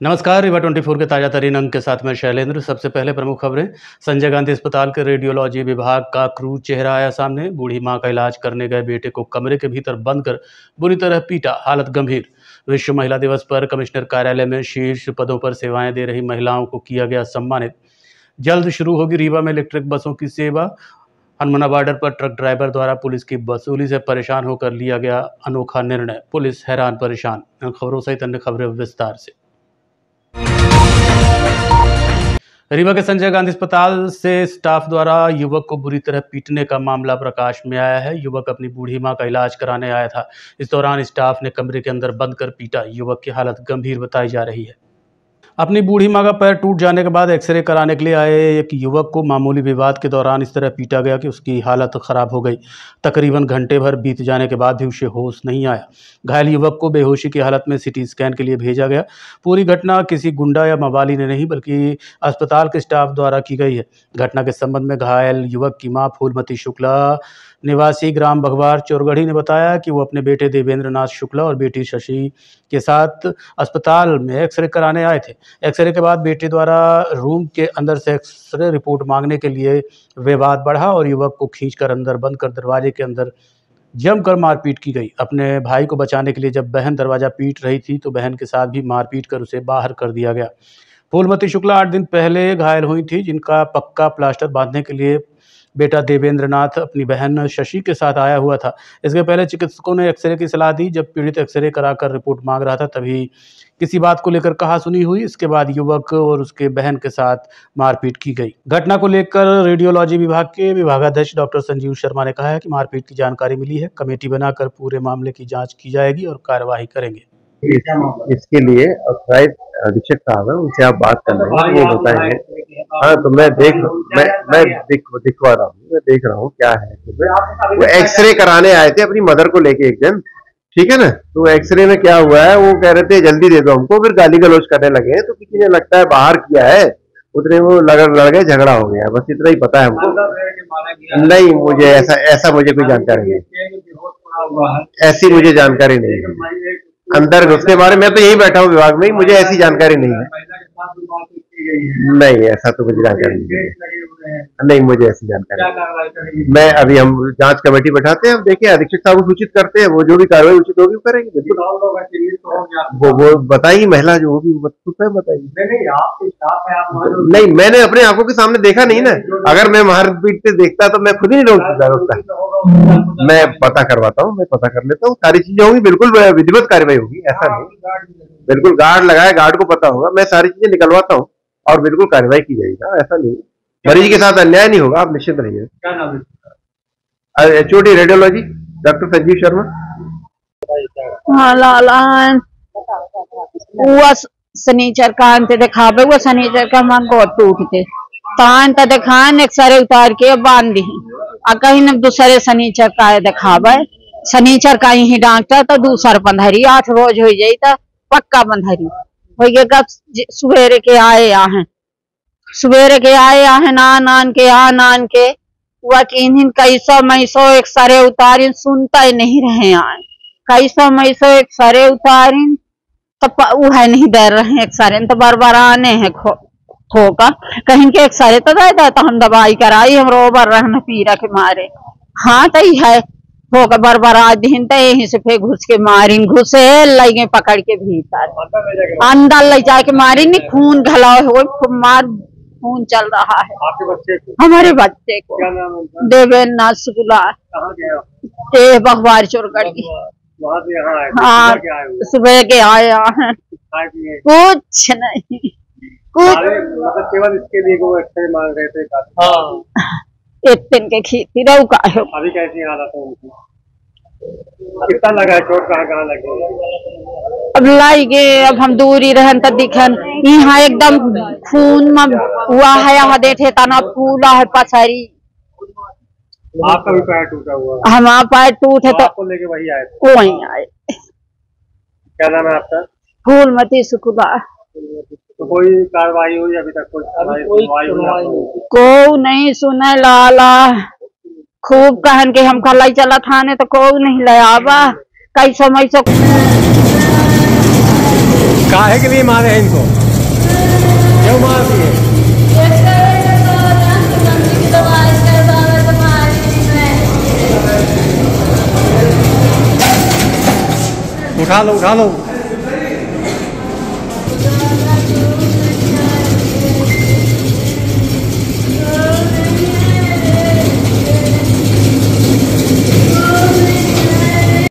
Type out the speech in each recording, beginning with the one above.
नमस्कार, रीवा 24 के ताजा तरीन अंक के साथ मैं शैलेंद्र। सबसे पहले प्रमुख खबरें। संजय गांधी अस्पताल के रेडियोलॉजी विभाग का क्रूर चेहरा आया सामने। बूढ़ी मां का इलाज करने गए बेटे को कमरे के भीतर बंद कर बुरी तरह पीटा, हालत गंभीर। विश्व महिला दिवस पर कमिश्नर कार्यालय में शीर्ष पदों पर सेवाएं दे रही महिलाओं को किया गया सम्मानित। जल्द शुरू होगी रीवा में इलेक्ट्रिक बसों की सेवा। हनुमाना बॉर्डर पर ट्रक ड्राइवर द्वारा पुलिस की वसूली से परेशान होकर लिया गया अनोखा निर्णय, पुलिस हैरान परेशान। खबरों सहित अन्य खबरें विस्तार से। रीवा के संजय गांधी अस्पताल से स्टाफ द्वारा युवक को बुरी तरह पीटने का मामला प्रकाश में आया है। युवक अपनी बूढ़ी मां का इलाज कराने आया था। इस दौरान स्टाफ ने कमरे के अंदर बंद कर पीटा। युवक की हालत गंभीर बताई जा रही है। अपनी बूढ़ी मां का पैर टूट जाने के बाद एक्सरे कराने के लिए आए एक युवक को मामूली विवाद के दौरान इस तरह पीटा गया कि उसकी हालत खराब हो गई। तकरीबन घंटे भर बीत जाने के बाद भी उसे होश नहीं आया। घायल युवक को बेहोशी की हालत में सिटी स्कैन के लिए भेजा गया। पूरी घटना किसी गुंडा या मवाली ने नहीं बल्कि अस्पताल के स्टाफ द्वारा की गई है। घटना के संबंध में घायल युवक की मां फूलमती शुक्ला निवासी ग्राम भगवार चोरगढ़ी ने बताया कि वो अपने बेटे देवेंद्र नाथ शुक्ला और बेटी शशि के साथ अस्पताल में एक्सरे कराने आए थे। एक्सरे के बाद बेटे द्वारा रूम के अंदर से एक्सरे रिपोर्ट मांगने के लिए विवाद बढ़ा और युवक को खींचकर अंदर बंद कर दरवाजे के अंदर जमकर मारपीट की गई। अपने भाई को बचाने के लिए जब बहन दरवाजा पीट रही थी तो बहन के साथ भी मारपीट कर उसे बाहर कर दिया गया। फूलमती शुक्ला 8 दिन पहले घायल हुई थी, जिनका पक्का प्लास्टर बांधने के लिए बेटा देवेंद्र नाथ अपनी बहन शशि के साथ आया हुआ था। इसके पहले चिकित्सकों ने एक्सरे की सलाह दी। जब पीड़ित एक्सरे कराकर रिपोर्ट मांग रहा था तभी किसी बात को लेकर कहासुनी हुई। इसके बाद युवक और उसके बहन के साथ मारपीट की गई। घटना को लेकर रेडियोलॉजी विभाग के विभागाध्यक्ष डॉक्टर संजीव शर्मा ने कहा है कि मारपीट की जानकारी मिली है। कमेटी बनाकर पूरे मामले की जांच की जाएगी और कार्यवाही करेंगे। इसके लिए अधीक्षक साहब है, उनसे आप बात कर लेंगे, वो बताएंगे। हाँ, तो मैं दिखवा रहा हूँ, मैं देख रहा हूँ क्या है। वो एक्सरे कराने आए थे अपनी मदर को लेके एक दिन, ठीक है ना। तो एक्सरे में क्या हुआ है, वो कह रहे थे जल्दी दे दो हमको, फिर गाली गलौज करने लगे। तो किसी ने लगता है बाहर किया है, उतने वो लड़ गए, झगड़ा हो गया। बस इतना ही पता है हमको। नहीं, मुझे ऐसा मुझे कोई जानकारी नहीं, ऐसी मुझे जानकारी नहीं है। अंदर घुसने बारे मैं तो यही बैठा हूँ विभाग में, मुझे ऐसी जानकारी नहीं है। नहीं, ऐसा तो मुझे जानकारी नहीं, मुझे ऐसी जानकारी। मैं अभी हम जांच कमेटी बैठाते हैं, हम देखिए अधीक्षक साहब को सूचित करते हैं, वो जो भी कार्रवाई उचित होगी वो करेंगे। वो बताइए, महिला जो होगी वो बताइए। नहीं, मैंने अपने आंखों के सामने देखा नहीं ना। अगर मैं मारपीट पे देखता तो मैं खुद ही नहीं रोकता। मैं पता करवाता हूँ, मैं पता कर लेता हूँ, सारी चीजें होंगी, बिल्कुल विधिवत कार्रवाई होगी। ऐसा नहीं, बिल्कुल गार्ड लगाए, गार्ड को पता होगा, मैं सारी चीजें निकलवाता हूँ और बिल्कुल कार्रवाई की जाएगी। ऐसा नहीं, मरीज के साथ अन्याय नहीं होगा, आप निश्चित रहिए। क्या नाम है? HOD radiology doctor Sanjeev Sharma. शनिचर का अंत दिखावे, वो शनिचर का मन को टूटते तान तो दिखान एक्सरे उतार के बांध दी। कहीं न दूसरे शनिचर का दिखावे, शनिचर का ही डॉक्टर तो दूसर बंधरी 8 रोज हो जाये तो पक्का बंधरी हो गया। सवेरे के आए नान के वकीन कैसो एक्सरे उतारिन, सुनता ही नहीं रहे आए। कैसो एक्सरे उतारिन तो वह नहीं दे रहे एक्सरे, तो बार आने हैं खोका कहीं के एक्सरे तो दे तो हम दवाई कराई, हम रोबर रहने पीरा के मारे। हाँ तो है होगा बार आज दिन तो यहीं से फिर घुस के मारिन, घुसे लगे पकड़ के भीतर अंदर ले जाके मारिन। खून घला हो, खून चल रहा है। आपके बच्चे को? हमारे बच्चे को। क्या नाम है? देवेंद्र नाथ शुक्ला। भगवार चोरगढ़ी। हाँ, सुबह के आए हैं। कुछ नहीं, कुछ मतलब केवल इसके लिए वो एक्सरे मांग रहे थे। हाँ, 1 दिन के खेती रहू का है। अभी कैसी हालत है उनकी? कितना लगा है चोट, कहाँ लगे? अब लाइगे, अब हम दूरी रहन तो दिखन, यहाँ एकदम खून में हुआ है। यहाँ देखे तना फूला है पसरी। आपका भी पैर टूटा हुआ? हमारा पैर टूटे तो आपको लेके वही आए। क्या नाम है आपका? फूलमती शुक्ला। तो कोई कार्रवाई हुई अभी तक? को नहीं सुने लाला, खूब कहन के हम खलाई चला थाने तो को नहीं लयाबा। कई समय से काहे के लिए मारे हैं इनको? क्यों मारती है? उठा लो उठा लो।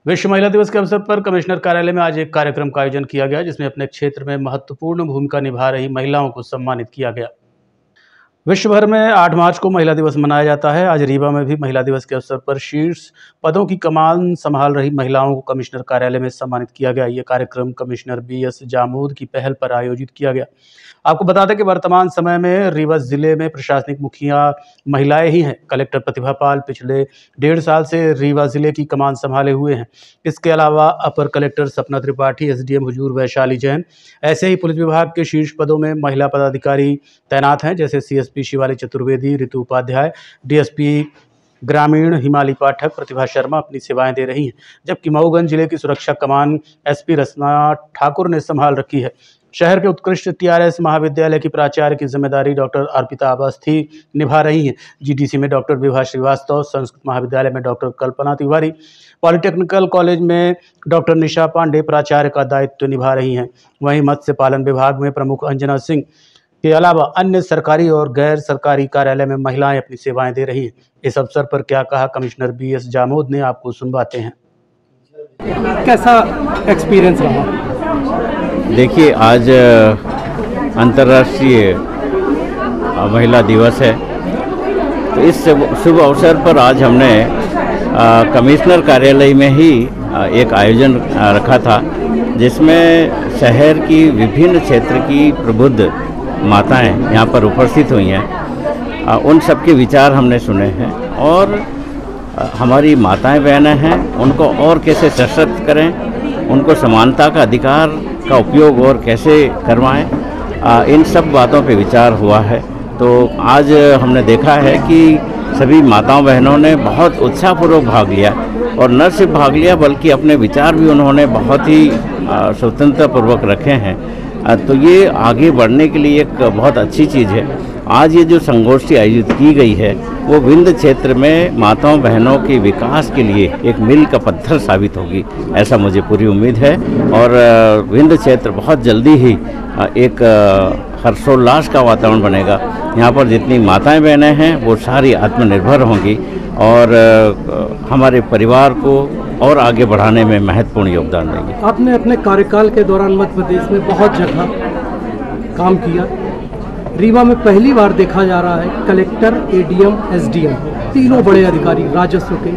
विश्व महिला दिवस के अवसर पर कमिश्नर कार्यालय में आज एक कार्यक्रम का आयोजन किया गया, जिसमें अपने क्षेत्र में महत्वपूर्ण भूमिका निभा रही महिलाओं को सम्मानित किया गया। विश्व भर में 8 मार्च को महिला दिवस मनाया जाता है। आज रीवा में भी महिला दिवस के अवसर पर शीर्ष पदों की कमान संभाल रही महिलाओं को कमिश्नर कार्यालय में सम्मानित किया गया। ये कार्यक्रम कमिश्नर BS जामोद की पहल पर आयोजित किया गया। आपको बता दें कि वर्तमान समय में रीवा जिले में प्रशासनिक मुखिया महिलाएं ही हैं। कलेक्टर प्रतिभा पाल पिछले 1.5 साल से रीवा जिले की कमान संभाले हुए हैं। इसके अलावा अपर कलेक्टर सपना त्रिपाठी, SDM हुजूर वैशाली जैन, ऐसे ही पुलिस विभाग के शीर्ष पदों में महिला पदाधिकारी तैनात हैं, जैसे CSP शिवाली चतुर्वेदी, ऋतु उपाध्याय, DSP ग्रामीण हिमाली पाठक, प्रतिभा शर्मा अपनी सेवाएं दे रही हैं। जबकि मऊगंज जिले की सुरक्षा कमान SP रसना ठाकुर ने संभाल रखी है। शहर के उत्कृष्ट TRS महाविद्यालय की प्राचार्य की जिम्मेदारी डॉक्टर अर्पिता अवस्थी निभा रही हैं। GDC में डॉक्टर विभा श्रीवास्तव, संस्कृत महाविद्यालय में डॉक्टर कल्पना तिवारी, पॉलिटेक्निकल कॉलेज में डॉक्टर निशा पांडे प्राचार्य का दायित्व निभा रही हैं। वहीं मत्स्य पालन विभाग में प्रमुख अंजना सिंह के अलावा अन्य सरकारी और गैर सरकारी कार्यालय में महिलाएं अपनी सेवाएं दे रही हैं। इस अवसर पर क्या कहा कमिश्नर BS जामोद ने, आपको सुनवाते हैं। कैसा एक्सपीरियंस रहा? देखिए, आज अंतर्राष्ट्रीय महिला दिवस है, तो इस शुभ अवसर पर आज हमने कमिश्नर कार्यालय में ही एक आयोजन रखा था, जिसमें शहर की विभिन्न क्षेत्र की प्रबुद्ध माताएं यहाँ पर उपस्थित हुई हैं। उन सब के विचार हमने सुने हैं और हमारी माताएं बहनें हैं, उनको और कैसे सशक्त करें, उनको समानता का अधिकार का उपयोग और कैसे करवाएं, इन सब बातों पे विचार हुआ है। तो आज हमने देखा है कि सभी माताओं बहनों ने बहुत उत्साहपूर्वक भाग लिया और न सिर्फ भाग लिया बल्कि अपने विचार भी उन्होंने बहुत ही स्वतंत्रपूर्वक रखे हैं। तो ये आगे बढ़ने के लिए एक बहुत अच्छी चीज़ है। आज ये जो संगोष्ठी आयोजित की गई है वो विंध्य क्षेत्र में माताओं बहनों के विकास के लिए एक मील का पत्थर साबित होगी, ऐसा मुझे पूरी उम्मीद है। और विंध्य क्षेत्र बहुत जल्दी ही एक हर्षोल्लास का वातावरण बनेगा। यहाँ पर जितनी माताएं बहनें हैं वो सारी आत्मनिर्भर होंगी और हमारे परिवार को और आगे बढ़ाने में महत्वपूर्ण योगदान देंगे। आपने अपने कार्यकाल के दौरान मध्य प्रदेश में बहुत जगह काम किया। रीवा में पहली बार देखा जा रहा है कलेक्टर, ADM, SDM तीनों बड़े अधिकारी राजस्व के।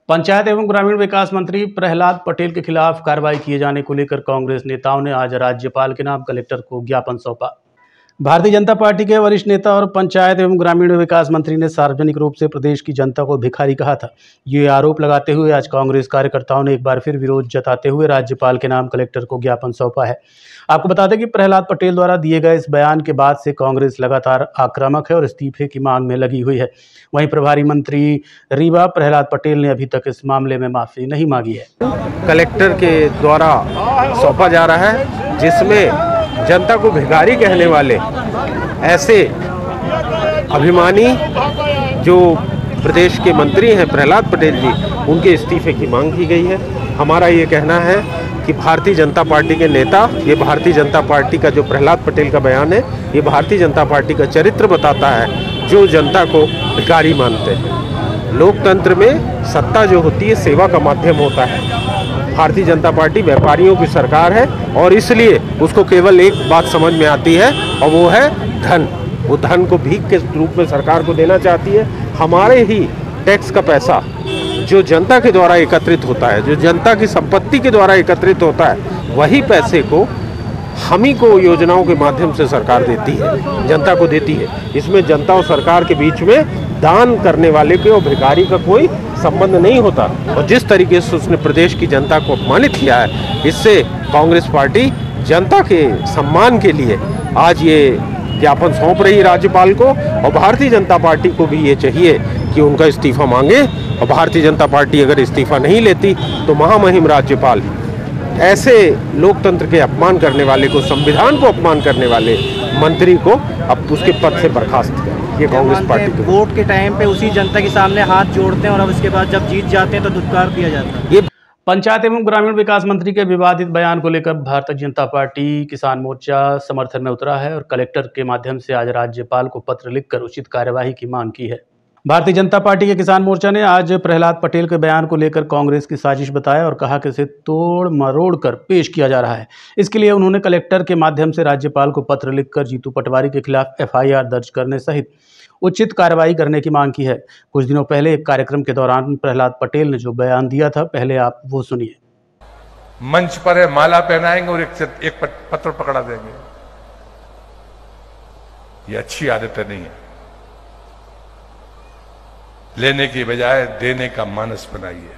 पंचायत एवं ग्रामीण विकास मंत्री प्रहलाद पटेल के खिलाफ कार्रवाई किए जाने को लेकर कांग्रेस नेताओं ने आज राज्यपाल के नाम कलेक्टर को ज्ञापन सौंपा। भारतीय जनता पार्टी के वरिष्ठ नेता और पंचायत एवं ग्रामीण विकास मंत्री ने सार्वजनिक रूप से प्रदेश की जनता को भिखारी कहा था। ये आरोप लगाते हुए आज कांग्रेस कार्यकर्ताओं ने एक बार फिर विरोध जताते हुए राज्यपाल के नाम कलेक्टर को ज्ञापन सौंपा है। आपको बता दें कि प्रहलाद पटेल द्वारा दिए गए इस बयान के बाद से कांग्रेस लगातार आक्रामक है और इस्तीफे की मांग में लगी हुई है। वहीं प्रभारी मंत्री रीवा प्रहलाद पटेल ने अभी तक इस मामले में माफी नहीं मांगी है। कलेक्टर के द्वारा सौंपा जा रहा है, जिसमें जनता को भिखारी कहने वाले ऐसे अभिमानी जो प्रदेश के मंत्री हैं प्रहलाद पटेल जी, उनके इस्तीफे की मांग की गई है। हमारा ये कहना है कि भारतीय जनता पार्टी के नेता, ये भारतीय जनता पार्टी का जो प्रहलाद पटेल का बयान है, ये भारतीय जनता पार्टी का चरित्र बताता है, जो जनता को भिखारी मानते हैं। लोकतंत्र में सत्ता जो होती है सेवा का माध्यम होता है। भारतीय जनता पार्टी व्यापारियों की सरकार है और इसलिए उसको केवल एक बात समझ में आती है और वो है धन। वो धन को भीख के रूप में सरकार को देना चाहती है। हमारे ही टैक्स का पैसा जो जनता के द्वारा एकत्रित होता है, जो जनता की संपत्ति के द्वारा एकत्रित होता है, वही पैसे को हम ही को योजनाओं के माध्यम से सरकार देती है, जनता को देती है। इसमें जनता और सरकार के बीच में दान करने वाले के और भिखारी का कोई संबंध नहीं होता। और जिस तरीके से उसने प्रदेश की जनता को अपमानित किया है, इससे कांग्रेस पार्टी जनता के सम्मान के लिए आज ये ज्ञापन सौंप रही राज्यपाल को। और भारतीय जनता पार्टी को भी ये चाहिए कि उनका इस्तीफा मांगे। और भारतीय जनता पार्टी अगर इस्तीफा नहीं लेती तो महामहिम राज्यपाल ऐसे लोकतंत्र के अपमान करने वाले को, संविधान को अपमान करने वाले मंत्री को अब उसके पद से बर्खास्त करें। ये कांग्रेस पार्टी की वोट के टाइम पे उसी जनता के सामने हाथ जोड़ते हैं और अब उसके बाद जब जीत जाते हैं तो दुत्कार दिया जाता है। ये पंचायत एवं ग्रामीण विकास मंत्री के विवादित बयान को लेकर भारतीय जनता पार्टी किसान मोर्चा समर्थन में उतरा है और कलेक्टर के माध्यम से आज राज्यपाल को पत्र लिखकर उचित कार्यवाही की मांग की है। भारतीय जनता पार्टी के किसान मोर्चा ने आज प्रहलाद पटेल के बयान को लेकर कांग्रेस की साजिश बताया और कहा कि इसे तोड़ मरोड़ कर पेश किया जा रहा है। इसके लिए उन्होंने कलेक्टर के माध्यम से राज्यपाल को पत्र लिखकर जीतू पटवारी के खिलाफ FIR दर्ज करने सहित उचित कार्रवाई करने की मांग की है। कुछ दिनों पहले एक कार्यक्रम के दौरान प्रहलाद पटेल ने जो बयान दिया था, पहले आप वो सुनिए। मंच पर माला पहनाएंगे और एक पत्र पकड़ा देंगे, ये अच्छी आदत नहीं है। लेने की बजाय देने का मानस बनाइए।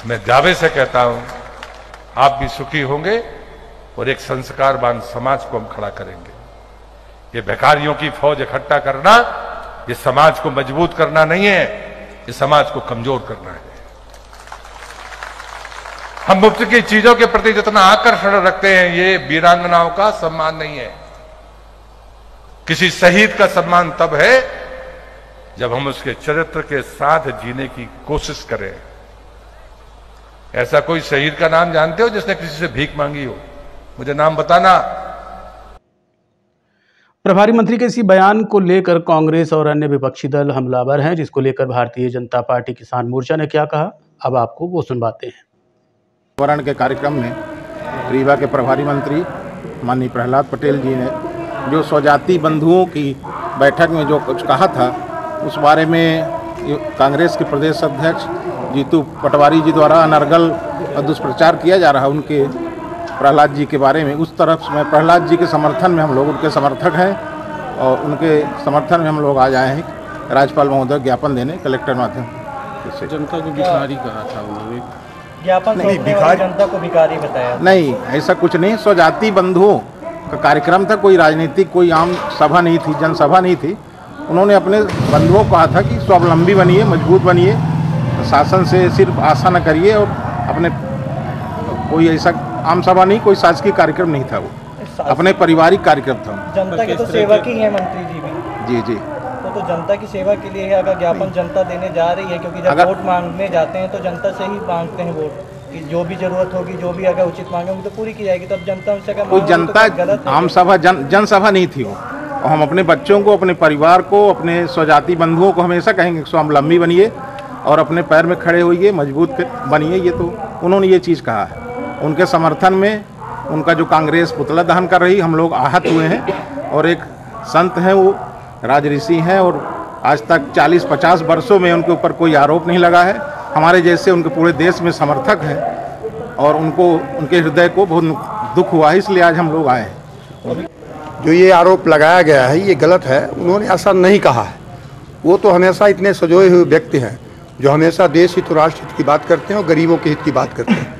मैं दावे से कहता हूं, आप भी सुखी होंगे और एक संस्कारवान समाज को हम खड़ा करेंगे। ये भिखारियों की फौज इकट्ठा करना, ये समाज को मजबूत करना नहीं है, ये समाज को कमजोर करना है। हम मुफ्त की चीजों के प्रति जितना आकर्षण रखते हैं, ये वीरांगनाओं का सम्मान नहीं है। किसी शहीद का सम्मान तब है जब हम उसके चरित्र के साथ जीने की कोशिश करें। ऐसा कोई शहीद का नाम जानते हो जिसने किसी से भीख मांगी हो? मुझे नाम बताना। प्रभारी मंत्री के इसी बयान को लेकर कांग्रेस और अन्य विपक्षी दल हमलावर हैं, जिसको लेकर भारतीय जनता पार्टी किसान मोर्चा ने क्या कहा, अब आपको वो सुनवाते हैं। वरण के कार्यक्रम में रीवा के प्रभारी मंत्री माननीय प्रहलाद पटेल जी ने जो स्वजाति बंधुओं की बैठक में जो कुछ कहा था, उस बारे में कांग्रेस के प्रदेश अध्यक्ष जीतू पटवारी जी द्वारा अनर्गल दुष्प्रचार किया जा रहा है उनके प्रहलाद जी के बारे में। उस तरफ में प्रहलाद जी के समर्थन में हम लोग उनके समर्थक हैं और उनके समर्थन में हम लोग आज आए हैं राज्यपाल महोदय ज्ञापन देने कलेक्टर माध्यम से। जनता को भिखारी कहा था उन्होंने, ज्ञापन सौंपने वाली जनता को भिखारी बताया। नहीं, ऐसा कुछ नहीं। स्वजाति बंधुओं का कार्यक्रम था, कोई राजनीतिक कोई आम सभा नहीं थी, जनसभा नहीं थी। उन्होंने अपने बंधुओं को कहा था कि स्वावलंबी बनिए, मजबूत बनिए, शासन से सिर्फ आशा न करिए और अपने कोई ऐसा आम सभा नहीं, कोई शासकीय कार्यक्रम नहीं था, वो अपने पारिवारिक कार्यक्रम था। जनता के तो सेवक ही है मंत्री जी भी। जी जी, तो जनता की सेवा के लिए अगर ज्ञापन जनता देने जा रही है, क्योंकि जब वोट मांगने जाते हैं तो जनता से ही मांगते हैं वोट, कि जो भी जरूरत होगी, जो भी अगर उचित मांगे होंगी तो पूरी की जाएगी। तब जनता उनसे अगर कोई जनता आम सभा जनसभा नहीं थी वो। और हम अपने बच्चों को, अपने परिवार को, अपने स्वजाति बंधुओं को हमेशा कहेंगे स्वावलंबी बनिए और अपने पैर में खड़े होइए, मजबूत बनिए। ये तो उन्होंने ये चीज़ कहा है। उनके समर्थन में उनका जो कांग्रेस पुतला दहन कर रही, हम लोग आहत हुए हैं। और एक संत हैं, वो राजऋषि हैं और आज तक 40-50 वर्षों में उनके ऊपर कोई आरोप नहीं लगा है। हमारे जैसे उनके पूरे देश में समर्थक हैं और उनको उनके हृदय को बहुत दुख हुआ है, इसलिए आज हम लोग आए हैं। जो ये आरोप लगाया गया है ये गलत है। उन्होंने ऐसा नहीं कहा है। वो तो हमेशा इतने सजोए हुए व्यक्ति हैं जो हमेशा देश हित और राष्ट्र हित की बात करते हैं और गरीबों के हित की बात करते हैं।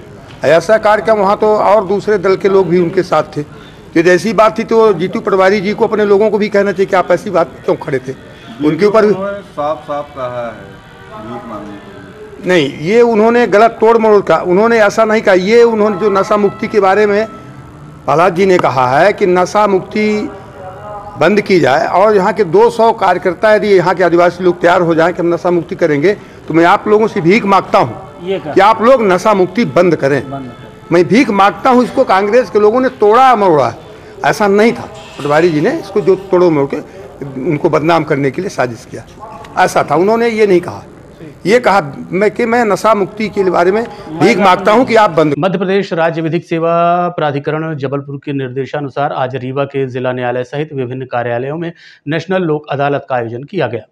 ऐसा कार्यक्रम वहाँ तो और दूसरे दल के लोग भी उनके साथ थे। तो ऐसी बात थी तो जीतू पटवारी जी को अपने लोगों को भी कहना चाहिए कि आप ऐसी बात क्यों खड़े थे। उनके ऊपर साफ कहा है भीख मांगने। नहीं, ये उन्होंने गलत तोड़ मरोड़ का उन्होंने ऐसा नहीं कहा। ये उन्होंने जो नशा मुक्ति के बारे में प्रहलाद जी ने कहा है कि नशा मुक्ति बंद की जाए और यहाँ के 200 कार्यकर्ता यदि यहाँ के आदिवासी लोग तैयार हो जाएं कि हम नशा मुक्ति करेंगे, तो मैं आप लोगों से भीख मांगता हूँ कि आप लोग नशा मुक्ति बंद करें। मैं भीख मांगता हूँ। इसको कांग्रेस के लोगों ने तोड़ा मरोड़ा, ऐसा नहीं था। पटवारी जी ने इसको जो तोड़ो मरोड़ के उनको बदनाम करने के लिए साजिश किया, ऐसा था। उन्होंने ये नहीं कहा। ये कहा मैं नशा मुक्ति के बारे में भीख मांगता हूं कि आप बंद। मध्य प्रदेश राज्य विधिक सेवा प्राधिकरण जबलपुर के निर्देशानुसार आज रीवा के जिला न्यायालय सहित विभिन्न कार्यालयों में नेशनल लोक अदालत का आयोजन किया गया।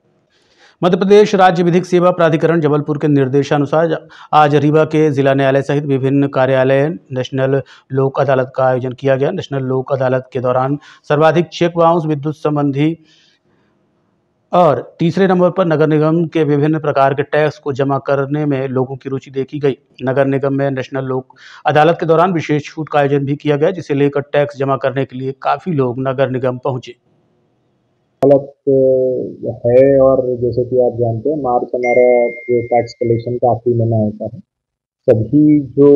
मध्य प्रदेश राज्य विधिक सेवा प्राधिकरण जबलपुर के निर्देशानुसार आज रीवा के जिला न्यायालय सहित विभिन्न कार्यालय नेशनल लोक अदालत का आयोजन किया गया। नेशनल लोक अदालत के दौरान सर्वाधिक चेक बाउंस, विद्युत संबंधी और तीसरे नंबर पर नगर निगम के विभिन्न प्रकार के टैक्स को जमा करने में लोगों की रुचि देखी गई। नगर निगम में नेशनल लोक अदालत के दौरान विशेष छूट का आयोजन भी किया गया, जिसे लेकर टैक्स जमा करने के लिए काफी लोग नगर निगम पहुंचे। अदालत है और जैसे कि आप जानते हैं मार्च हमारा जो टैक्स कलेक्शन का आखिरी महीना होता है, सभी जो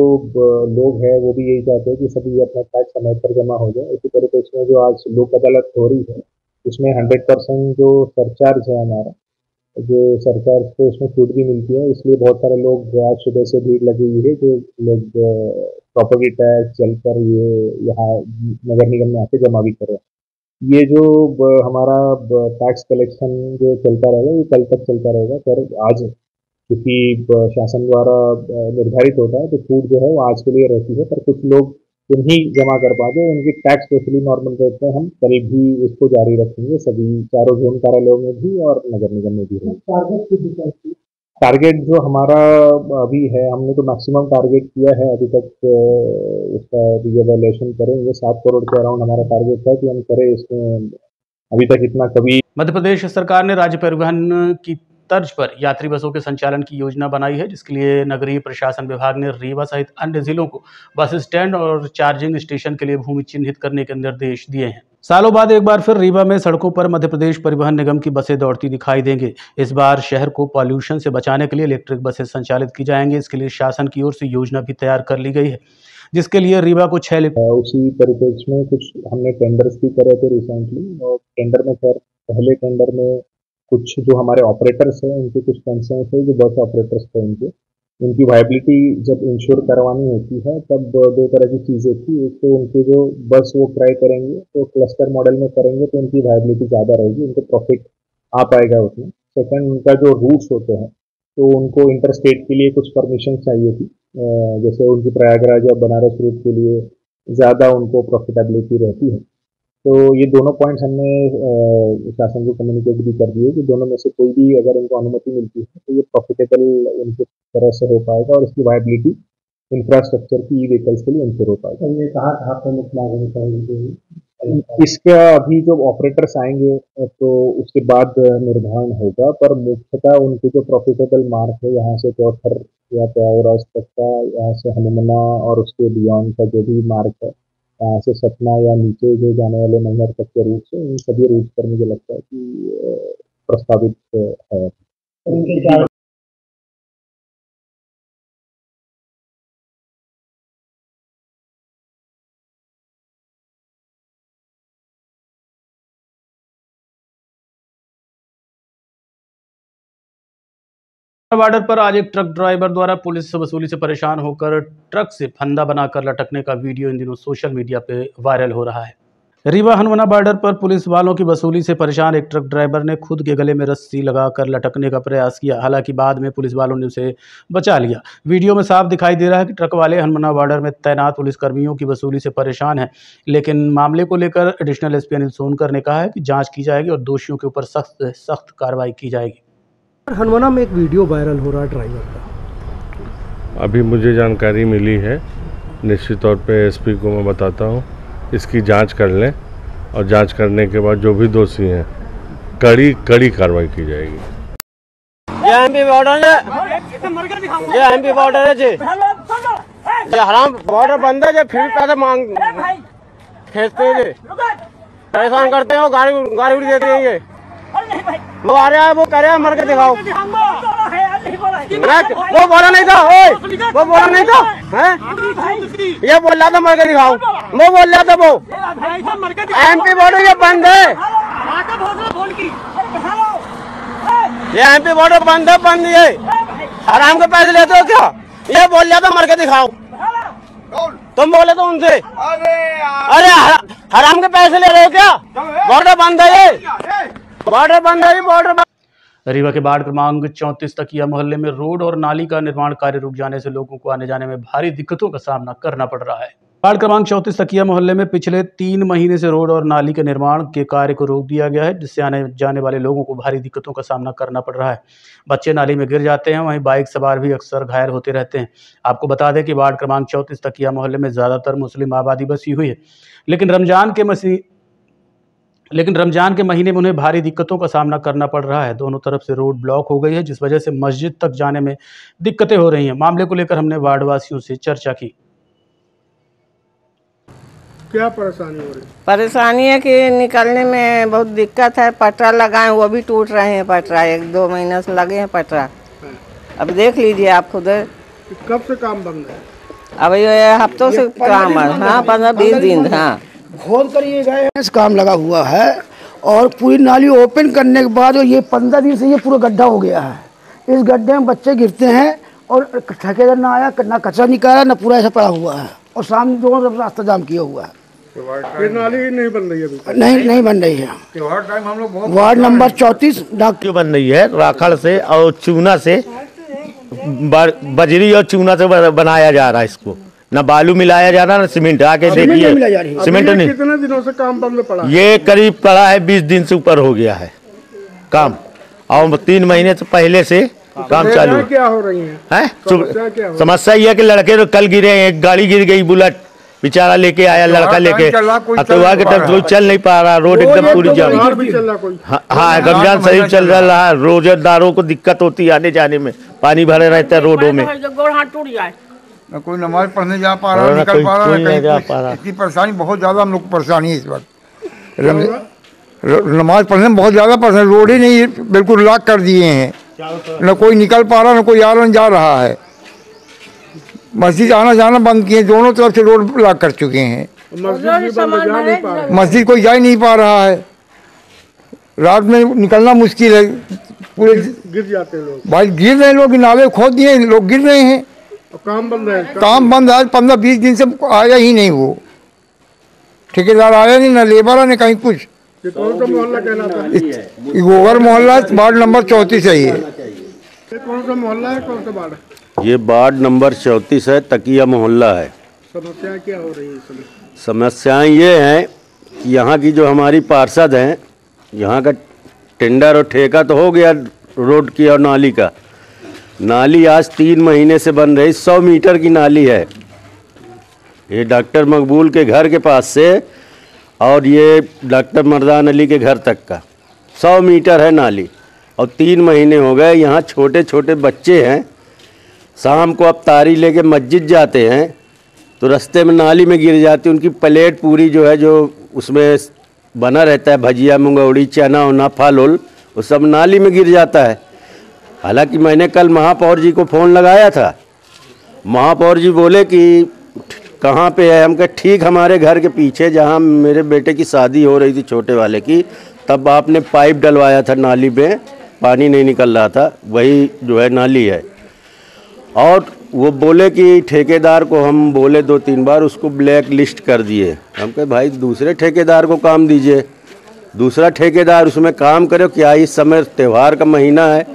लोग हैं वो भी यही चाहते हैं कि सभी अपना टैक्स समय पर जमा हो जाए। इसी परिप्रेक्ष्य में जो आज लोक अदालत हो रही है उसमें 100% जो सरचार्ज है हमारा, जो सरकार को उसमें छूट भी मिलती है, इसलिए बहुत सारे लोग आज सुबह से भीड़ लगी हुई है जो लोग प्रॉपर्टी टैक्स चलकर ये यहाँ नगर निगम में आके जमा भी कर रहे हैं। ये जो हमारा टैक्स कलेक्शन जो चलता रहेगा ये कल तक चलता रहेगा, पर आज क्योंकि शासन द्वारा निर्धारित होता है तो छूट जो है वो आज के लिए रहती है, पर कुछ लोग नहीं जमा कर पाते, उनकी टैक्स वसूली नॉर्मल रेट में हम कल भी इसको जारी रखेंगे, सभी चारों जोन कार्यालयों में भी और नगर निगम में भी। टारगेट जो हमारा अभी है, हमने तो मैक्सिमम टारगेट किया है अभी तक, उसका रिवैल्यूएशन करेंगे। 7 करोड़ के अराउंड हमारा टारगेट था कि हम करें, इसमें अभी तक इतना कभी। मध्य प्रदेश सरकार ने राज्य परिवहन की तर्ज पर यात्री बसों के संचालन की योजना बनाई है, जिसके लिए नगरीय प्रशासन विभाग ने रीवा सहित अन्य जिलों को बस स्टैंड और चार्जिंग स्टेशन के लिए भूमि चिन्हित करने के निर्देश दिए हैं। सालों बाद एक बार फिर रीवा में सड़कों पर मध्य प्रदेश परिवहन निगम की बसें दौड़ती दिखाई देंगी। इस बार शहर को पॉल्यूशन से बचाने के लिए इलेक्ट्रिक बसें संचालित की जाएंगी। इसके लिए शासन की ओर से योजना भी तैयार कर ली गई है, जिसके लिए रीवा को 6 उसी परिप्रेक्ष्य में कुछ हमने टेंडर्स भी करे थे रिसेंटली, और टेंडर में खैर पहले टेंडर में कुछ जो हमारे ऑपरेटर्स हैं उनके कुछ कंसर्न्स थे, जो बस ऑपरेटर्स थे उनकी वायबिलिटी जब इंश्योर करवानी होती है तब 2 तरह की चीज़ें थी। एक तो उनके जो बस वो ट्राई करेंगे तो क्लस्टर मॉडल में करेंगे तो उनकी वायबिलिटी ज़्यादा रहेगी, उनको प्रॉफिट आ पाएगा उसमें। सेकंड, उनका जो रूट्स होते हैं तो उनको इंटर स्टेट के लिए कुछ परमिशन चाहिए थी, जैसे उनकी प्रयागराज और बनारस रूट के लिए ज़्यादा उनको प्रॉफिटेबिलिटी रहती है। तो ये दोनों पॉइंट्स हमने शासन को कम्युनिकेट भी कर दिए कि दोनों में से कोई भी अगर उनको अनुमति मिलती है तो ये प्रॉफिटेबल उनके तरह से हो पाएगा और इसकी वायबिलिटी इंफ्रास्ट्रक्चर की ई व्हीकल्स के लिए उनसे हो पाएगा। ये कहाँ पर लागू करेंगे? इसका अभी जो ऑपरेटर्स आएंगे तो उसके बाद निर्धारण होगा, पर मुख्यतः उनके जो प्रॉफिटेबल मार्क है यहाँ से चौथर या प्रयागराज तक का, यहाँ से हनुमना और उसके बियॉन्ड का जो भी मार्क है, यहाँ से सतना या नीचे जो जाने वाले नंबर तक के रूट है, इन सभी रूट पर मुझे लगता है कि प्रस्तावित है। बॉर्डर पर आज एक ट्रक ड्राइवर द्वारा पुलिस से वसूली से परेशान होकर ट्रक से फंदा बनाकर लटकने का वीडियो इन दिनों सोशल मीडिया पे वायरल हो रहा है। रीवा हनुमना बॉर्डर पर पुलिस वालों की वसूली से परेशान एक ट्रक ड्राइवर ने खुद के गले में रस्सी लगाकर लटकने का प्रयास किया। हालांकि बाद में पुलिस वालों ने उसे बचा लिया। वीडियो में साफ दिखाई दे रहा है कि ट्रक वाले हनुमना बॉर्डर में तैनात पुलिसकर्मियों की वसूली से परेशान है, लेकिन मामले को लेकर एडिशनल एसपी अनिल सोनकर ने कहा है कि जाँच की जाएगी और दोषियों के ऊपर सख्त कार्रवाई की जाएगी। हनुमाना में एक वीडियो वायरल हो रहा है ड्राइवर का। अभी मुझे जानकारी मिली है, निश्चित तौर पे एसपी को मैं बताता हूँ, इसकी जांच कर लें और जांच करने के बाद जो भी दोषी हैं कड़ी कार्रवाई की जाएगी। ये एमपी बॉर्डर है जी, ये हराम बॉर्डर बंद है, फिर पैसे मांग खेचते हैं, परेशान करते हैं, गाड़ी उड़ी देते हैं। ये वो आ रहा है, वो कह रहा है मर के दिखाओ। वो बोला नहीं था, वो बोला नहीं था, हैं? ये बोल रहा था मर के दिखाओ, वो बोल रहा था। वो एमपी बॉर्डर ये बंद है, ये एमपी बॉर्डर बंद है, बंद। ये हराम के पैसे लेते हो क्या? ये बोल रहा था मर के दिखाओ, तुम बोले तो उनसे। अरे हराम के पैसे ले रहे हो क्या? बॉर्डर बंद है, ये बॉर्डर बंद है, बॉर्डर बंद। रीवा के वार्ड क्रमांक 34 तकिया मोहल्ले में रोड और नाली का निर्माण कार्य रुक जाने से लोगों को आने जाने में भारी दिक्कतों का सामना करना पड़ रहा है। वार्ड क्रमांक 34 तकिया मोहल्ले में पिछले 3 महीने से रोड और नाली के निर्माण के कार्य को रोक दिया गया है, जिससे आने जाने वाले लोगों को भारी दिक्कतों का सामना करना पड़ रहा है। बच्चे नाली में गिर जाते हैं, वहीं बाइक सवार भी अक्सर घायल होते रहते हैं। आपको बता दें कि वार्ड क्रमांक 34 तकिया मोहल्ले में ज़्यादातर मुस्लिम आबादी बसी हुई है, लेकिन रमजान के महीने में उन्हें भारी दिक्कतों का सामना करना पड़ रहा है। दोनों तरफ से रोड ब्लॉक हो गई है, जिस वजह से मस्जिद तक जाने में दिक्कतें हो रही हैं। मामले को लेकर हमने वार्डवासियों से चर्चा की। क्या परेशानी हो रही है? परेशानी है कि निकलने में बहुत दिक्कत है। पटरा लगाए वो भी टूट रहे हैं, पटरा 1-2 महीने से लगे हैं पटरा। अब देख लीजिए आप खुद, कब से काम बंद है? अब ये हफ्तों से काम है। हाँ 15-20 दिन। हाँ खोद कर ये गए काम लगा हुआ है और पूरी नाली ओपन करने के बाद ये 15 दिन से ये पूरा गड्ढा हो गया है। इस गड्ढे में बच्चे गिरते हैं और ठेकेदार ना आया, ना कचरा निकाला, ना पूरा ऐसा पड़ा हुआ है और सामने दोनों तरफ रास्ता जाम किया हुआ है। ये नाली नहीं बन रही है अभी? नहीं बन रही है। टाइम हम लोग वार्ड नंबर 34 क्यों बन रही है? राखड़ से और चूना से, बजरी और चूना से बनाया जा रहा है इसको, ना बालू मिलाया जा रहा ना सीमेंट। आके देखिए सीमेंट नहीं। कितने दिनों से काम बंद पड़ा? ये करीब पड़ा है 20 दिन से ऊपर हो गया है काम, और 3 महीने से पहले से काम चालू। क्या हो रही है? समस्या ये है कि लड़के तो कल गिरे, एक गाड़ी गिर गई, बुलेट बेचारा लेके आया लड़का लेके, अतवार के तरफ कोई चल नहीं पा रहा, रोड एकदम पूरी जाम। हाँ रमजान शरीफ चल रहा है, रोजेदारों को दिक्कत होती है आने जाने में, पानी भरे रहता है रोडों में, न कोई नमाज पढ़ने जा पा रहा, निकल पा रहा, नहीं जा पा रहा। इसकी परेशानी बहुत ज़्यादा हम लोग को परेशानी है इस वक्त। नमाज पढ़ने में बहुत ज़्यादा परेशानी, रोड ही नहीं बिल्कुल लॉक कर दिए हैं, न कोई निकल पा रहा, न कोई आ रहा जा रहा है। मस्जिद आना जाना बंद किए, दोनों तरफ से रोड लॉक कर चुके हैं। मस्जिद कोई जा ही नहीं पा रहा है, रात में निकलना मुश्किल है, पूरे गिर जाते हैं लोग। भाई गिर रहे हैं लोग, नाले खोद दिए, लोग गिर रहे हैं। काम बंद है? काम बंद है, 15-20 दिन से आया ही नहीं, वो ठेकेदार आया नहीं, ना लेबर है, ना कहीं कुछ। ये कौन सा मोहल्ला कहलाता है? गोबर मोहल्ला, वार्ड नंबर 34 है। ये कौन सा मोहल्ला है, कौन सा वार्ड है? ये वार्ड नंबर 34 है, तकिया मोहल्ला है। समस्याएं क्या हो रही है? समस्याएं ये हैं कि यहाँ की जो हमारी पार्षद हैं, यहाँ का टेंडर और ठेका तो हो गया रोड की और नाली का। नाली आज 3 महीने से बन रही, 100 मीटर की नाली है। ये डॉक्टर मकबूल के घर के पास से और ये डॉक्टर मर्दान अली के घर तक का 100 मीटर है नाली, और 3 महीने हो गए। यहाँ छोटे छोटे बच्चे हैं, शाम को अब तारी लेके मस्जिद जाते हैं तो रास्ते में नाली में गिर जाती, उनकी प्लेट पूरी जो है, जो उसमें बना रहता है भजिया मुंगौड़ी चना उना फल उल, वो सब नाली में गिर जाता है। हालांकि मैंने कल महापौर जी को फ़ोन लगाया था, महापौर जी बोले कि कहाँ पे है? हम कहे ठीक हमारे घर के पीछे, जहाँ मेरे बेटे की शादी हो रही थी छोटे वाले की, तब आपने पाइप डलवाया था नाली में, पानी नहीं निकल रहा था, वही जो है नाली है। और वो बोले कि ठेकेदार को हम बोले 2-3 बार, उसको ब्लैक लिस्ट कर दिए। हम कहे भाई दूसरे ठेकेदार को काम दीजिए, दूसरा ठेकेदार उसमें काम करे। क्या इस समय त्यौहार का महीना है,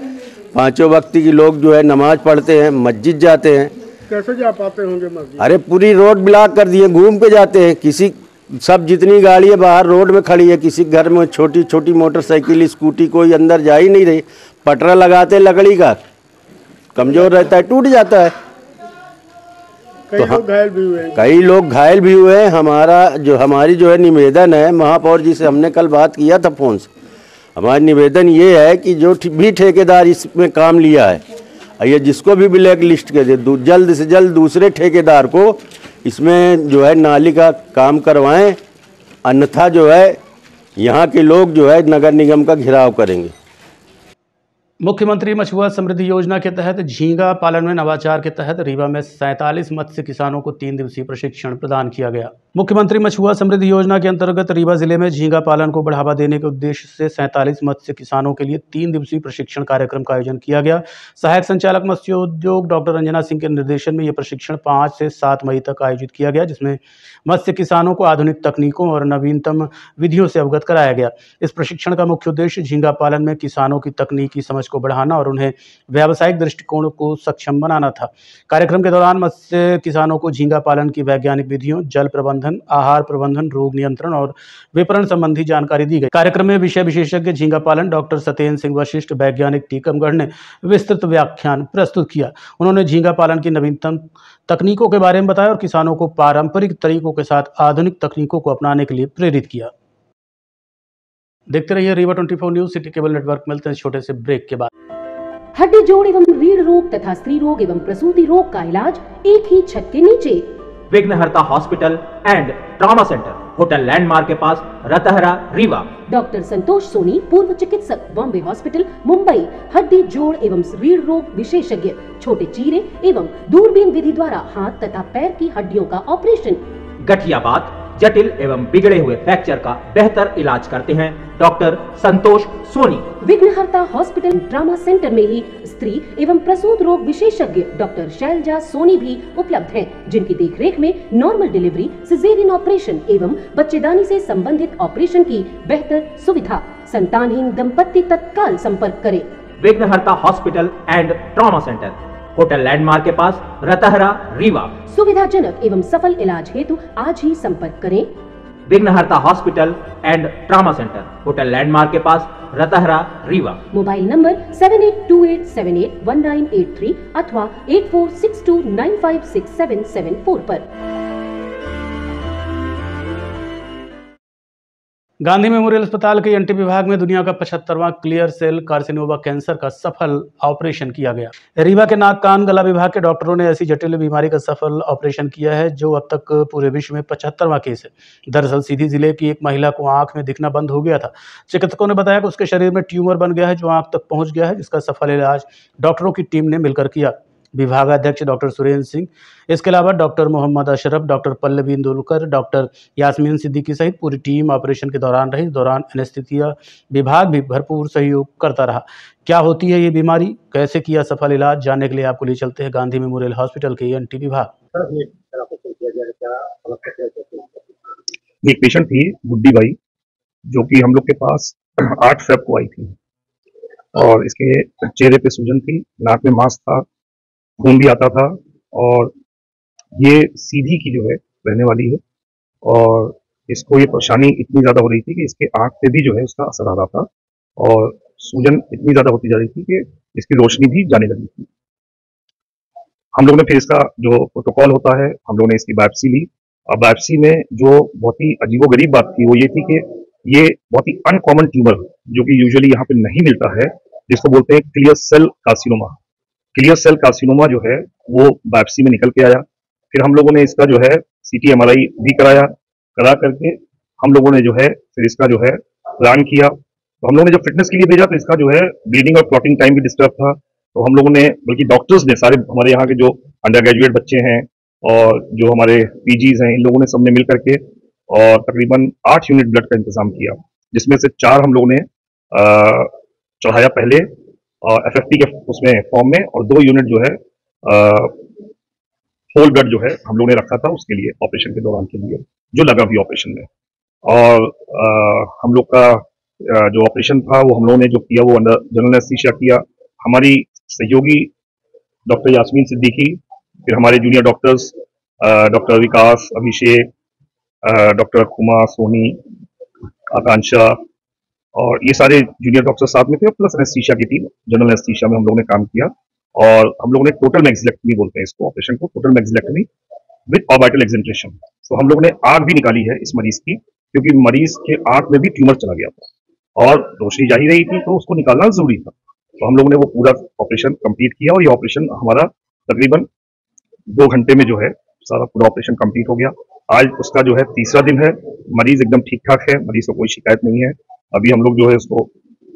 5 वक्त की लोग जो है नमाज पढ़ते हैं, मस्जिद जाते हैं, कैसे जा पाते होंगे मस्जिद? अरे पूरी रोड ब्लॉक कर दिए, घूम के जाते हैं। किसी सब जितनी गाड़ियाँ बाहर रोड में खड़ी है, किसी घर में छोटी छोटी मोटरसाइकिल स्कूटी कोई अंदर जा ही नहीं रही। पटरा लगाते लकड़ी का, कमजोर रहता है, टूट जाता है। कई लोग घायल भी हुए हैं। कई लोग घायल भी हुए हैं। हमारी जो है निवेदन है, महापौर जी से हमने कल बात किया था फ़ोन से, हमारी निवेदन ये है कि जो भी ठेकेदार इसमें काम लिया है, ये जिसको भी ब्लैक लिस्ट कर दे, जल्द से जल्द दूसरे ठेकेदार को इसमें जो है नाली का काम करवाएं, अन्यथा जो है यहाँ के लोग जो है नगर निगम का घेराव करेंगे। मुख्यमंत्री मछुआ समृद्धि योजना के तहत झींगा पालन में नवाचार के तहत रीवा में 47 मत्स्य किसानों को 3 दिवसीय प्रशिक्षण प्रदान किया गया। मुख्यमंत्री मछुआ समृद्धि योजना के अंतर्गत रीवा जिले में झींगा पालन को बढ़ावा देने के उद्देश्य से 47 मत्स्य किसानों के लिए 3 दिवसीय प्रशिक्षण कार्यक्रम का आयोजन किया गया। सहायक संचालक मत्स्योद्योग डॉक्टर रंजना सिंह के निर्देशन में यह प्रशिक्षण 5 से 7 मई तक आयोजित किया गया, जिसमें मत्स्य किसानों को आधुनिक तकनीकों और नवीनतम विधियों से अवगत कराया गया। इस प्रशिक्षण का मुख्य उद्देश्य झींगा पालन में किसानों की तकनीकी समझ को बढ़ाना और उन्हें व्यावसायिक दृष्टिकोण को सक्षम बनाना था। कार्यक्रम के दौरान मत्स्य किसानों को झींगा पालन की वैज्ञानिक विधियों, जल प्रबंधन, आहार प्रबंधन, रोग नियंत्रण और विपणन संबंधी जानकारी दी गई। कार्यक्रम में विषय विशेषज्ञ झींगा पालन डॉक्टर सत्येंद्र सिंह वशिष्ठ, वैज्ञानिक टीकमगढ़ ने विस्तृत व्याख्यान प्रस्तुत किया। उन्होंने झींगा पालन की नवीनतम तकनीकों के बारे में बताया और किसानों को पारंपरिक तरीकों के साथ आधुनिक तकनीकों को अपनाने के लिए प्रेरित किया। देखते रहिए Rewa 24 news, city cable network. मिलते हैं छोटे से ब्रेक के बाद। हड्डी जोड़ एवं रीढ़ रोग तथा स्त्री रोग एवं प्रसूति रोग का इलाज एक ही छत के नीचे। विघ्नहर्ता hospital and trauma centre, hotel landmark के पास, रतहरा, रीवा। डॉक्टर संतोष सोनी, पूर्व चिकित्सक, बॉम्बे हॉस्पिटल, मुंबई, हड्डी जोड़ एवं रीढ़ रोग विशेषज्ञ, छोटे चीरे एवं दूरबीन विधि द्वारा हाथ तथा पैर की हड्डियों का ऑपरेशन। गठियाबात, जटिल एवं बिगड़े हुए फ्रैक्चर का बेहतर इलाज करते हैं डॉक्टर संतोष सोनी। विघ्नहर्ता हॉस्पिटल ट्रामा सेंटर में ही स्त्री एवं प्रसूत रोग विशेषज्ञ डॉक्टर शैलजा सोनी भी उपलब्ध हैं, जिनकी देखरेख में नॉर्मल डिलीवरी, सिजेरियन ऑपरेशन एवं बच्चेदानी से संबंधित ऑपरेशन की बेहतर सुविधा। संतानहीन दंपत्ति तत्काल संपर्क करें। विघ्नहर्ता hospital and trauma centre, hotel landmark के पास, रतहरा, रीवा। सुविधाजनक एवं सफल इलाज हेतु आज ही संपर्क करें। विघ्नहर्ता hospital and trauma centre, hotel landmark के पास, रतहरा, रीवा। मोबाइल नंबर 7828781983 अथवा 8462956774 पर। गांधी मेमोरियल अस्पताल के ENT विभाग में दुनिया का 75वां क्लियर सेल कार्सिनोमा कैंसर का सफल ऑपरेशन किया गया। रीवा के नाक कान गला विभाग के डॉक्टरों ने ऐसी जटिल बीमारी का सफल ऑपरेशन किया है जो अब तक पूरे विश्व में 75वां केस है। दरअसल सीधी जिले की एक महिला को आंख में दिखना बंद हो गया था। चिकित्सकों ने बताया कि उसके शरीर में ट्यूमर बन गया है जो आंख तक पहुंच गया है, जिसका सफल इलाज डॉक्टरों की टीम ने मिलकर किया। विभागाध्यक्ष डॉक्टर सुरेंद्र सिंह, इसके अलावा doctor Mohammad Ashraf, doctor Pallavi Indulkar, doctor Yasmeen Siddiqui सहित पूरी टीम ऑपरेशन के दौरान रही। इस दौरान एनेस्थीसिया विभाग भी भरपूर सहयोग करता रहा। क्या होती है ये बीमारी, कैसे किया सफल इलाज, जानने के लिए आपको ले चलते हैं गांधी मेमोरियल हॉस्पिटल के ENT विभाग। एक पेशेंट थी गुड्डी बाई, जो कि हम लोग के पास 8 फेब को आई थी और इसके चेहरे पे सूजन थी, नाक में मांस था, खून भी आता था और ये सीधी की जो है रहने वाली है और इसको ये परेशानी इतनी ज़्यादा हो रही थी कि इसके आँख पे भी जो है उसका असर आ रहा था और सूजन इतनी ज़्यादा होती जा रही थी कि इसकी रोशनी भी जाने लगी थी। हम लोगों ने फिर इसका जो प्रोटोकॉल होता है, हम लोगों ने इसकी बायोप्सी ली और बायोप्सी में जो बहुत ही अजीबोगरीब बात थी वो ये थी कि ये बहुत ही अनकॉमन ट्यूमर जो कि यूजुअली यहाँ पे नहीं मिलता है, जिसको बोलते हैं clear cell carcinoma. Clear cell carcinoma जो है वो बायोप्सी में निकल के आया। फिर हम लोगों ने इसका जो है CT MRI भी कराया, करा करके हम लोगों ने जो है फिर इसका जो है प्लान किया। तो हम लोगों ने जब फिटनेस के लिए भेजा तो इसका जो है ब्लीडिंग और क्लॉटिंग टाइम भी डिस्टर्ब था। तो हम लोगों ने, बल्कि डॉक्टर्स ने, सारे हमारे यहाँ के जो अंडर ग्रेजुएट बच्चे हैं और जो हमारे PGs हैं, इन लोगों ने सबने मिल करके और तकरीबन 8 यूनिट ब्लड का इंतजाम किया, जिसमें से 4 हम लोगों ने चढ़ाया पहले और FFP के उसमें फॉर्म में, और 2 यूनिट जो है होल ब्लड जो है हम लोगों ने रखा था उसके लिए, ऑपरेशन के दौरान के लिए जो लगा भी ऑपरेशन में। और हम लोग का जो ऑपरेशन था वो हम लोगों ने जो किया वो अंडर जनरल एनेस्थीसिया किया। हमारी सहयोगी डॉक्टर यास्मीन सिद्दीकी, फिर हमारे जूनियर डॉक्टर्स डॉक्टर विकास, अभिषेक, डॉक्टर कुमार, सोनी, आकांक्षा और ये सारे जूनियर डॉक्टर साथ में थे, प्लस एनेस्थीसिया की टीम। जनरल एनेस्थीसिया में हम लोगों ने काम किया और हम लोगों ने टोटल मैक्सिलेक्टमी बोलते हैं इसको, ऑपरेशन को टोटल मैक्सिलेक्टमी विद ऑर्बिटल एक्सेंट्रेशन। तो हम लोगों ने आग भी निकाली है इस मरीज की, क्योंकि मरीज के आंख में भी ट्यूमर चला गया था और रोशनी जा ही रही थी, तो उसको निकालना जरूरी था। तो हम लोगों ने वो पूरा ऑपरेशन कंप्लीट किया और ये ऑपरेशन हमारा तकरीबन 2 घंटे में जो है सारा पूरा ऑपरेशन कंप्लीट हो गया। आज उसका जो है 3रा दिन है, मरीज एकदम ठीक ठाक है, मरीज को कोई शिकायत नहीं है। अभी हम लोग जो है उसको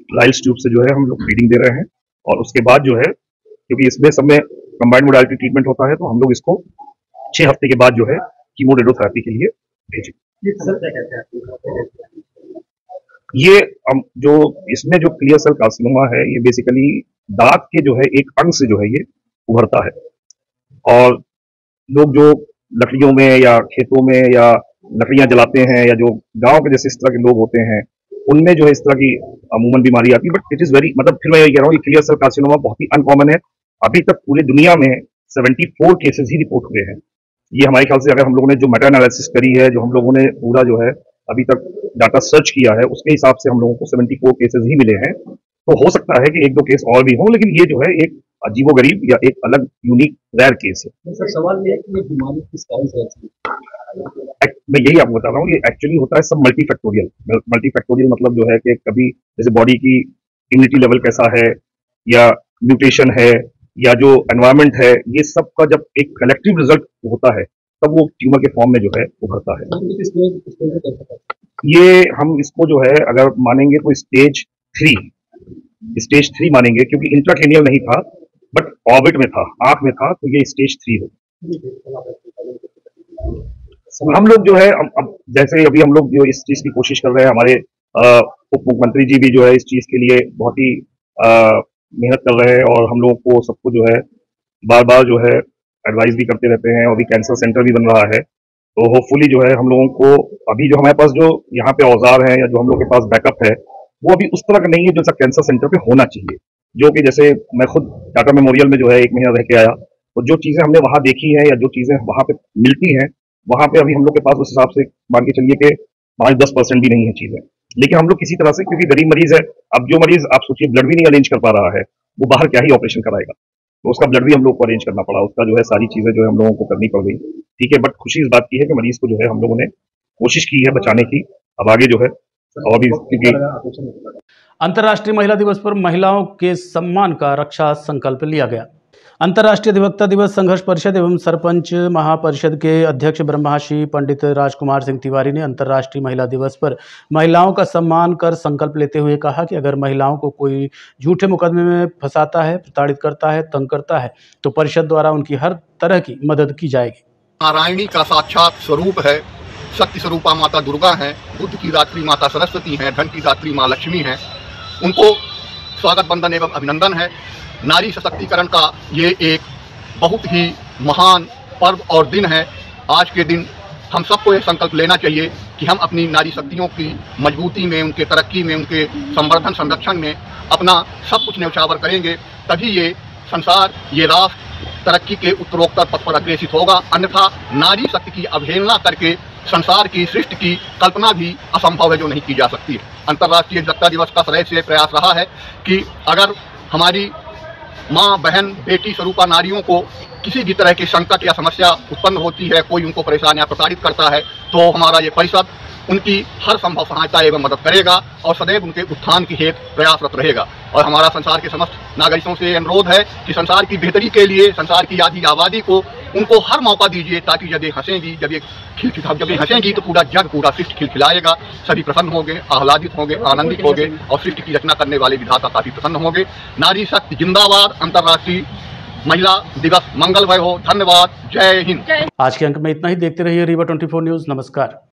लाइल्स ट्यूब से जो है हम लोग फीडिंग दे रहे हैं और उसके बाद जो है, क्योंकि इसमें सब में कंबाइंड मोडालिटी ट्रीटमेंट होता है, तो हम लोग इसको 6 हफ्ते के बाद जो है कीमो रेडियोथेरेपी के लिए भेजेंगे। ये जो इसमें जो क्लियर सेल कार्सिनोमा है, ये बेसिकली दांत के जो है एक अंग से जो है ये उभरता है और लोग जो लकड़ियों में या खेतों में या लकड़ियां जलाते हैं या जो गांव के जैसे इस तरह के लोग होते हैं, उनमें जो है इस तरह की अमूमन बीमारी आती है। बट इट इज वेरी, मतलब फिर मैं ये कह रहा हूँ, ये क्लियर सेल कार्सिनोमा बहुत ही अनकॉमन है। अभी तक पूरे दुनिया में 74 केसेस ही रिपोर्ट हुए हैं। ये हमारे ख्याल से, अगर हम लोगों ने जो मेटा एनालिसिस करी है, जो हम लोगों ने पूरा जो है अभी तक डाटा सर्च किया है, उसके हिसाब से हम लोगों को 74 केसेस ही मिले हैं। तो हो सकता है कि 1-2 केस और भी हों, लेकिन ये जो है एक अजीबोगरीब या एक अलग यूनिक रेयर केस है। सर, सवाल ये है कि ये बीमारी किस कारण से होती है? मैं यही आपको बता रहा हूँ, ये एक्चुअली होता है सब मल्टीफैक्टोरियल। मल्टीफैक्टोरियल मतलब जो है कि कभी जैसे बॉडी की इम्यूनिटी लेवल कैसा है या म्यूटेशन है या जो एनवायरनमेंट है, ये सब का जब एक कलेक्टिव रिजल्ट होता है तब वो ट्यूमर के फॉर्म में जो है उभरता है। ये हम इसको जो है अगर मानेंगे तो स्टेज 3 मानेंगे, क्योंकि इंट्राक्रेनियल नहीं था बट ऑर्बिट में था, आंख में था, तो ये स्टेज 3 हो। हम लोग जो है अब जैसे अभी हम लोग जो इस चीज की कोशिश कर रहे हैं, हमारे उप मुख्यमंत्री जी भी जो है इस चीज के लिए बहुत ही मेहनत कर रहे हैं और हम लोगों को सबको जो है बार बार जो है एडवाइस भी करते रहते हैं और अभी कैंसर सेंटर भी बन रहा है। तो होपफुली जो है हम लोगों को अभी जो हमारे पास जो यहाँ पे औजार हैं या जो हम लोग के पास बैकअप है वो अभी उस तरह का नहीं है जो कैंसर सेंटर पे होना चाहिए। जो कि जैसे मैं खुद टाटा मेमोरियल में जो है 1 महीना रह के आया, तो जो चीजें हमने वहां देखी हैं या जो चीजें वहां पे मिलती हैं, वहां पे अभी हम लोग के पास उस हिसाब से मान के चलिए कि 5-10% भी नहीं है चीजें। लेकिन हम लोग किसी तरह से, क्योंकि गरीब मरीज है, अब जो मरीज आप सोचिए ब्लड भी नहीं अरेंज कर पा रहा है, वो बाहर क्या ही ऑपरेशन कराएगा, तो उसका ब्लड भी हम लोग को अरेंज करना पड़ा, उसका जो है सारी चीजें जो है हम लोगों को करनी पड़ गई। ठीक है, बट खुशी इस बात की है कि मरीज को जो है हम लोगों ने कोशिश की है बचाने की। अब आगे जो है और भी, क्योंकि अंतर्राष्ट्रीय महिला दिवस पर महिलाओं के सम्मान का रक्षा संकल्प लिया गया। अंतर्राष्ट्रीय अधिवक्ता दिवस संघर्ष परिषद एवं सरपंच महापरिषद के अध्यक्ष ब्रह्माश्री पंडित राजकुमार सिंह तिवारी ने अंतर्राष्ट्रीय महिला दिवस पर महिलाओं का सम्मान कर संकल्प लेते हुए कहा कि अगर महिलाओं को कोई झूठे मुकदमे में फंसाता है, प्रताड़ित करता है, तंग करता है, तो परिषद द्वारा उनकी हर तरह की मदद की जाएगी। नारायणी का साक्षात स्वरूप है, शक्ति स्वरूपा माता दुर्गा है, बुद्ध की दात्री माता सरस्वती है, धन की दात्री माँ लक्ष्मी है। उनको स्वागत बंदन एवं अभिनंदन है। नारी सशक्तिकरण का ये एक बहुत ही महान पर्व और दिन है। आज के दिन हम सबको ये संकल्प लेना चाहिए कि हम अपनी नारी शक्तियों की मजबूती में, उनके तरक्की में, उनके संवर्धन संरक्षण में अपना सब कुछ न्यौछावर करेंगे, तभी ये संसार, ये राष्ट्र तरक्की के उत्तरोत्तर पथ पर अग्रसित होगा। अन्यथा नारी शक्ति की अवहेलना करके संसार की सृष्टि की कल्पना भी असंभव है, जो नहीं की जा सकती है। अंतर्राष्ट्रीय अधिवक्ता दिवस का सदैव से प्रयास रहा है कि अगर हमारी माँ, बहन, बेटी स्वरूपा नारियों को किसी भी तरह की संकट या समस्या उत्पन्न होती है, कोई उनको परेशान या प्रताड़ित करता है, तो हमारा ये परिषद उनकी हर संभव सहायता एवं मदद करेगा और सदैव उनके उत्थान की हेतु प्रयासरत रहेगा। और हमारा संसार के समस्त नागरिकों से अनुरोध है कि संसार की बेहतरी के लिए संसार की आधी आबादी को उनको हर मौका दीजिए, ताकि जब ये हंसेंगी, जब ये हंसेंगी तो पूरा जग, पूरा सृष्टि खिलखिलाएगा, सभी प्रसन्न होंगे, आह्लादित होंगे, आनंदित होंगे और सृष्टि की रचना करने वाले विधाता काफी प्रसन्न होंगे। नारी शक्ति जिंदाबाद। अंतर्राष्ट्रीय महिला दिवस मंगलमय हो। धन्यवाद। जय हिंद। आज के अंक में इतना ही। देखते रहिए रीवा 24 न्यूज। नमस्कार।